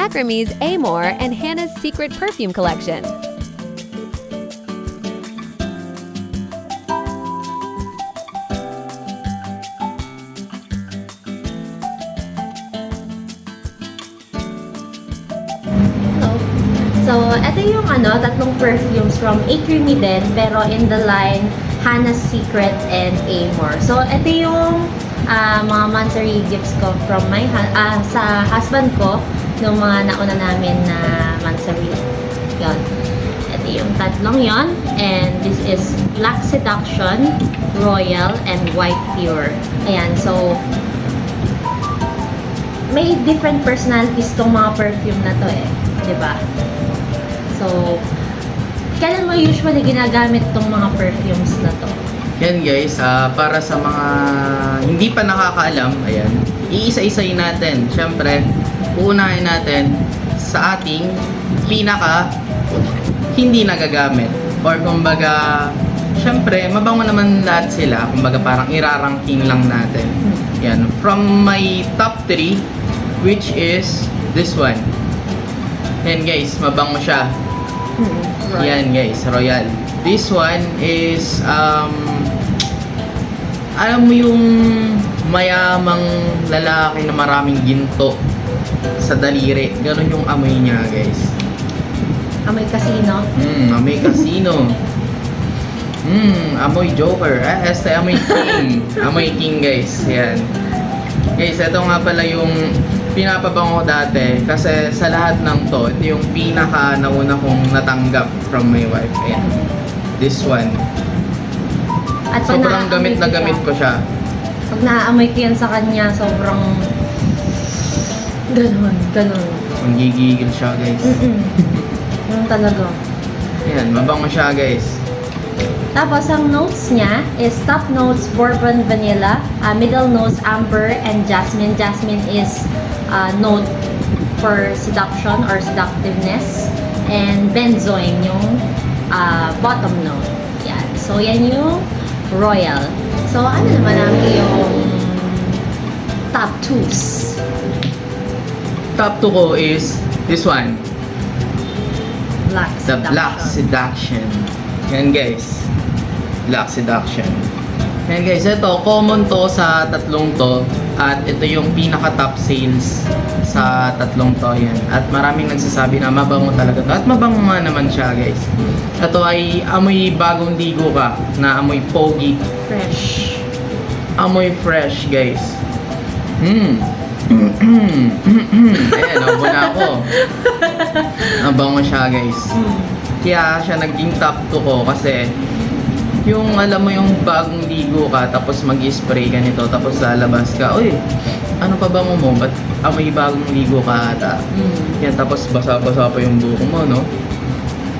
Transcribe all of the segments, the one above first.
Macrame's Amore and Hannah's Secret Perfume Collection. So, ito yung tatlong perfumes from Acreme din, pero in the line Hannah's Secret and Amore. So, ito yung mga monthly gifts ko from my sa husband ko nung mga nauna namin na monthly. Yun. Ito yung tatlong yon, and this is Black Seduction, Royal, and White Pure. Ayan, so may different personalities tong mga perfume na to eh, 'di ba? So, kailan mo usually ginagamit tong mga perfumes na to? Yan guys, para sa mga hindi pa nakakaalam, ayan, iisa-isayin natin. Siyempre, uunahin natin sa ating pinaka hindi nagagamit. Or kumbaga, siyempre, mabango naman lahat sila. Kumbaga, parang iraranking lang natin. Yan, from my top 3, which is this one. Yan guys, mabango siya. Right. Yan guys, Royal. This one is alam mo yung mayamang lalaki na maraming ginto sa daliri. Ganon yung amoy niya guys. Amoy casino. Amoy casino. Amoy Joker. Amoy King. Amoy King guys. Yan. Guys, ito nga pala yung pinapabango dati kasi sa lahat ng to, ito yung pinaka nauna kong natanggap from my wife. Ayan. This one. At pag Sobrang gamit na gamit ko siya. Pag naaamoy ko yan sa kanya, sobrang ganon. Ang gigigil siya guys. Ganun talaga. Ayan, mabango siya guys. Tapos, ang notes niya is top notes bourbon vanilla, middle notes amber and jasmine. Jasmine is note for seduction or seductiveness, and benzoin yung bottom note. Yan. So, yan yung royal. So, ano naman ang yung top 2s? Top 2 ko is this one. Black The seduction. Black Seduction. Yan guys. Black Seduction. Yan guys, ito common to sa tatlong to, at ito yung pinaka top sales sa tatlong to yan. At maraming nagsasabi na mabango talaga to. At mabango nga naman siya guys. Ito ay amoy bagong ligo ka, na amoy pogi. Fresh. Amoy fresh guys. Ayan, naubo na ako. Nabango siya guys. Kaya siya naging top 2 ko kasi yung alam mo yung bagong ligo ka tapos mag-spray ka nito tapos lalabas ka, uy, ano pa bango mo? Ba't amoy bagong ligo ka ata? Yan, tapos basa-basa pa yung buko mo, no?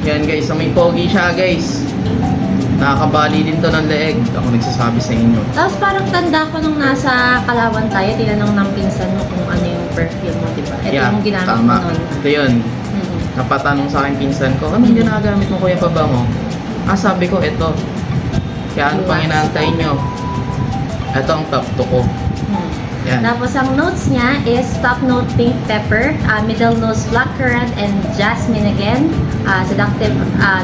Yan guys, amoy pogi siya guys. Nakakabali din to ng leeg. Ako nagsasabi sa inyo. Tapos parang tanda ko nung nasa Kalawan tayo, tinanong ng pinsan mo kung ano yung perfume mo, diba? Ito yung ginamit tama. mo nun. Ito yun. Napatanong sa akin pinsan ko, anong ginagamit mo kuya pabango? Sabi ko, ito. Kaya ano pang inaantay nyo? Ito ang top 2 ko. Yan. Tapos ang notes niya is top note pink pepper, middle notes blackcurrant and jasmine again. Seductive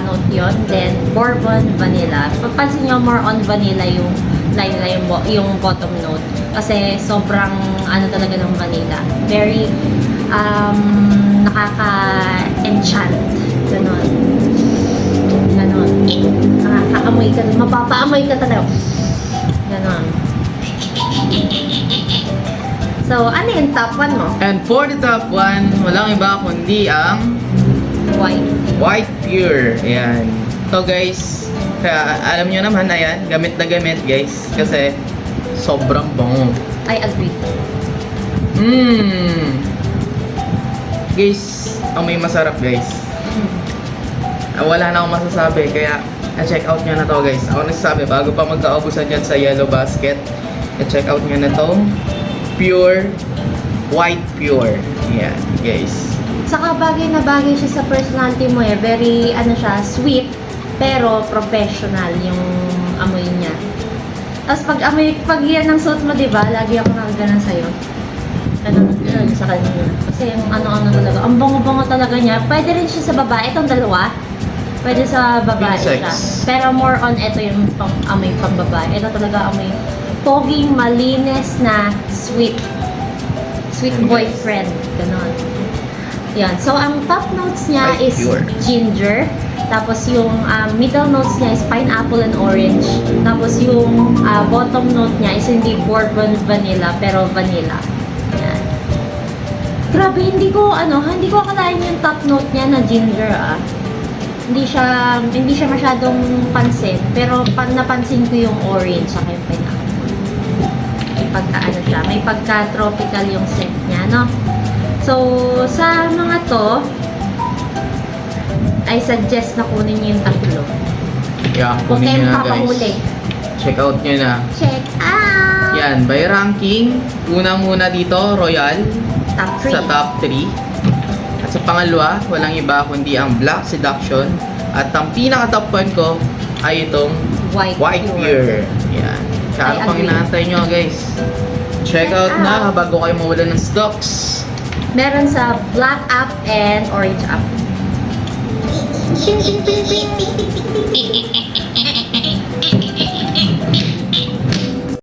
note yon. Then bourbon vanilla. Papansin nyo more on vanilla yung line na yung bottom note. Kasi sobrang talaga ng vanilla. Very nakaka-enchant. Ganon. Nakaka-amoy ka. Mapapaamoy ka talaga. Ganon. So, ano yung top 1 mo? And for the top 1, walang iba kundi ang White Pure. Ayan. So guys, kaya alam nyo naman, ayan, gamit na gamit guys. Kasi sobrang bango. I agree. Guys, amoy masarap guys. Wala na akong masasabi, kaya check out nyo na to guys. Ako nagsasabi, bago pa magkaubusan yan sa Yellow Basket, check out nyo na to. Pure, White Pure. Yan, guys. Saka bagay na bagay siya sa personality mo eh. Very, sweet, pero professional yung amoy niya. Tapos pag yan ang suot mo, diba? Lagi ako nakaganan sa'yo. Ganun sa kanya. Kasi yung ano-ano talaga. Ang bango-bango talaga niya. Pwede rin siya sa babae. Itong dalawa. Pwede sa babae Unisex. siya. Pero more on ito yung amoy pang babae. Ito talaga amoy poging, malinis na sweet. Sweet boyfriend. Ganon. Yan. So, ang top notes niya Ay, is pure. ginger. Tapos yung middle notes niya is pineapple and orange. Tapos yung bottom note niya is hindi bourbon vanilla, pero vanilla. Yan. Grabe, hindi ko akalain yung top note niya na ginger Hindi siya masyadong pansin, pero napansin ko yung orange sa yung pineapple. May pagka-tropical yung scent niya, no? So, sa mga to, I suggest na kunin niyo yung tatlo. Yeah, Huwag kunin kayong nyo na papahuli. guys. Check out nyo na. Check out! Yan, by ranking, una muna dito, Royal, Top 3. sa top 3. At sa pangalawa, walang iba kundi ang Black Seduction. At ang pinaka-top 1 ko ay itong White Pure. Yan. Kaya I ano pang agree. inaantay nyo guys? Check out na bago kayo mawala ng stocks. Meron sa black app and orange app.